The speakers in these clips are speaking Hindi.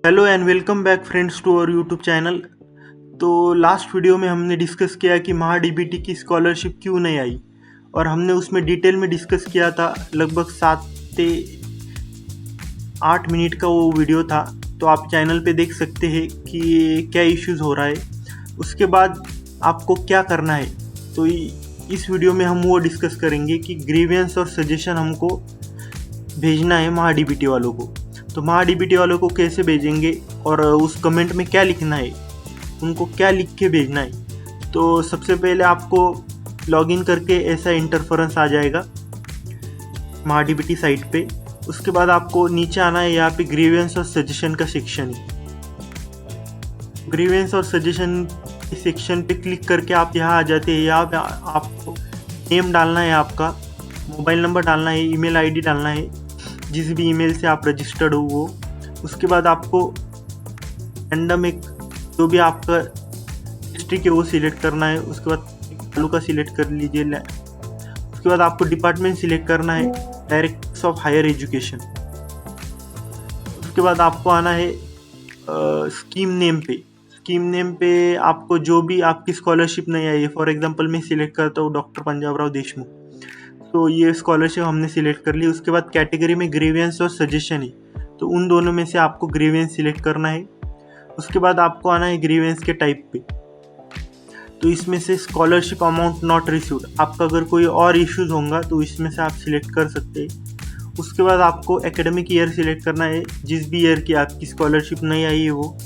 Hello and welcome back friends to our YouTube channel. तो लास्ट वीडियो में हमने डिस्कस किया कि महाडीबीटी की स्कॉलरशिप क्यों नहीं आई, और हमने उसमें डिटेल में डिस्कस किया था। लगभग 7 से 8 मिनट का वो वीडियो था, तो आप चैनल पे देख सकते हैं कि क्या इश्यूज़ हो रहा है, उसके बाद आपको क्या करना है। तो इस वीडियो में हम वो डिस्कस करेंगे कि ग्रीवेंस और सजेशन हमको भेजना है महाडीबीटी वालों को। तो महाडीबीटी वालों को कैसे भेजेंगे और उस कमेंट में क्या लिखना है, उनको क्या लिख के भेजना है। तो सबसे पहले आपको लॉगिन करके ऐसा इंटरफेरेंस आ जाएगा महाडीबीटी साइट पे। उसके बाद आपको नीचे आना है, यहाँ पे ग्रीवेंस और सजेशन का सेक्शन है। ग्रीवेंस और सजेशन सेक्शन पे क्लिक करके आप यहाँ आ जाते हैं। यहाँ पे आपको नेम डालना है, आपका मोबाइल नंबर डालना है, ईमेल आईडी डालना है, जिस भी ईमेल से आप रजिस्टर्ड हो वो। उसके बाद आपको रैंडम एक जो भी आपका डिस्ट्रिक्ट है वो सिलेक्ट करना है। उसके बाद तालुका सिलेक्ट कर लीजिए। उसके बाद आपको डिपार्टमेंट सिलेक्ट करना है, डायरेक्टर्स ऑफ हायर एजुकेशन। उसके बाद आपको आना है स्कीम नेम पे। स्कीम नेम पे आपको जो भी आपकी स्कॉलरशिप नहीं आई है, फॉर एग्जांपल मैं सिलेक्ट करता हूँ डॉक्टर पंजाबराव देशमुख, तो ये स्कॉलरशिप हमने सिलेक्ट कर ली। उसके बाद कैटेगरी में ग्रीवेंस और सजेशन है, तो उन दोनों में से आपको ग्रीवेंस सिलेक्ट करना है। उसके बाद आपको आना है ग्रीवेंस के टाइप पे। तो इसमें से स्कॉलरशिप अमाउंट नॉट रिसीव्ड, आपका अगर कोई और इश्यूज होगा तो इसमें से आप सिलेक्ट कर सकते हैं। उसके बाद आपको एकेडमिक ईयर सिलेक्ट करना है, जिस भी ईयर की आपकी स्कॉलरशिप नहीं आई है वो।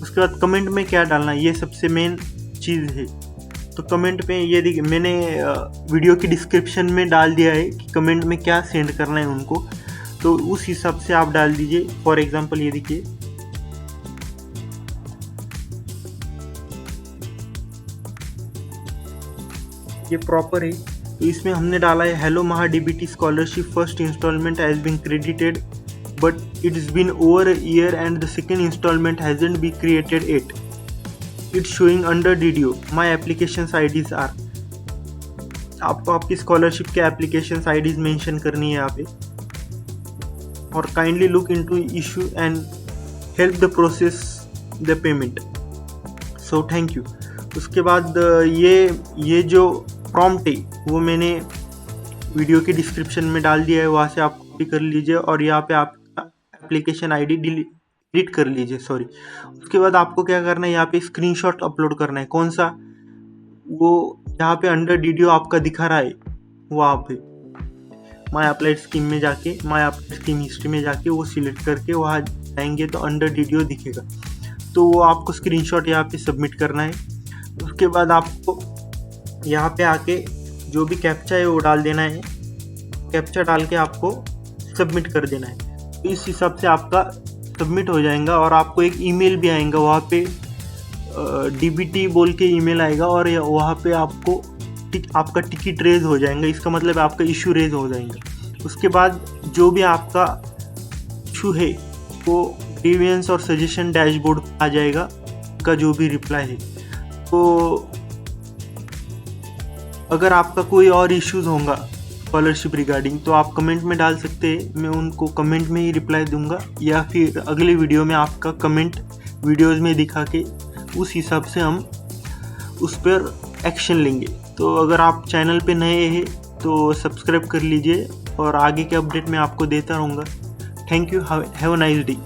उसके बाद कमेंट में क्या डालना है, ये सबसे मेन चीज़ है। तो कमेंट में ये देखिए, मैंने वीडियो की डिस्क्रिप्शन में डाल दिया है कि कमेंट में क्या सेंड करना है उनको, तो उस हिसाब से आप डाल दीजिए। फॉर एग्जांपल ये देखिए, ये प्रॉपर है। तो इसमें हमने डाला है, hello MahaDBT scholarship first installment has been credited but it's been over a year and the second installment hasn't be created it it's showing under DDO my application IDs are. आपको आपकी स्कॉलरशिप के एप्लीकेशन IDs मेंशन करनी है यहाँ पे, और kindly look into issue and help the process the payment. So thank you. उसके बाद ये जो प्रॉम्प्ट है वो मैंने वीडियो की डिस्क्रिप्शन में डाल दिया है, वहाँ से आप कॉपी कर लीजिए और यहाँ पे आप एप्लीकेशन ID डिलीट कर लीजिए, सॉरी। उसके बाद आपको क्या करना है, यहाँ पे स्क्रीनशॉट अपलोड करना है। कौन सा, वो यहाँ पे अंडर DDO आपका दिखा रहा है, वहाँ पे माई अप्लाइड स्कीम में जाके, माई अप्लाइड स्कीम हिस्ट्री में जाके वो सिलेक्ट करके वहाँ जाएंगे तो अंडर DDO दिखेगा। तो वो आपको स्क्रीनशॉट यहाँ पे सबमिट करना है। उसके बाद आपको यहाँ पे आके जो भी कैप्चा है वो डाल देना है। कैप्चा डाल के आपको सबमिट कर देना है। तो इस हिसाब से आपका सबमिट हो जाएगा, और आपको एक ईमेल भी आएगा, वहाँ पे DBT बोल के ईमेल आएगा, और वहाँ पे आपको आपका टिकट रेज हो जाएगा। इसका मतलब आपका इशू रेज हो जाएगा। उसके बाद जो भी आपका इशू है वो ग्रीवेंस और सजेशन डैशबोर्ड आ जाएगा, का जो भी रिप्लाई है। तो अगर आपका कोई और इश्यूज होगा स्कॉलरशिप रिगार्डिंग, तो आप कमेंट में डाल सकते हैं, मैं उनको कमेंट में ही रिप्लाई दूंगा, या फिर अगले वीडियो में आपका कमेंट वीडियोस में दिखा के उस हिसाब से हम उस पर एक्शन लेंगे। तो अगर आप चैनल पे नए हैं तो सब्सक्राइब कर लीजिए, और आगे के अपडेट मैं आपको देता रहूँगा। Thank you, have a nice day.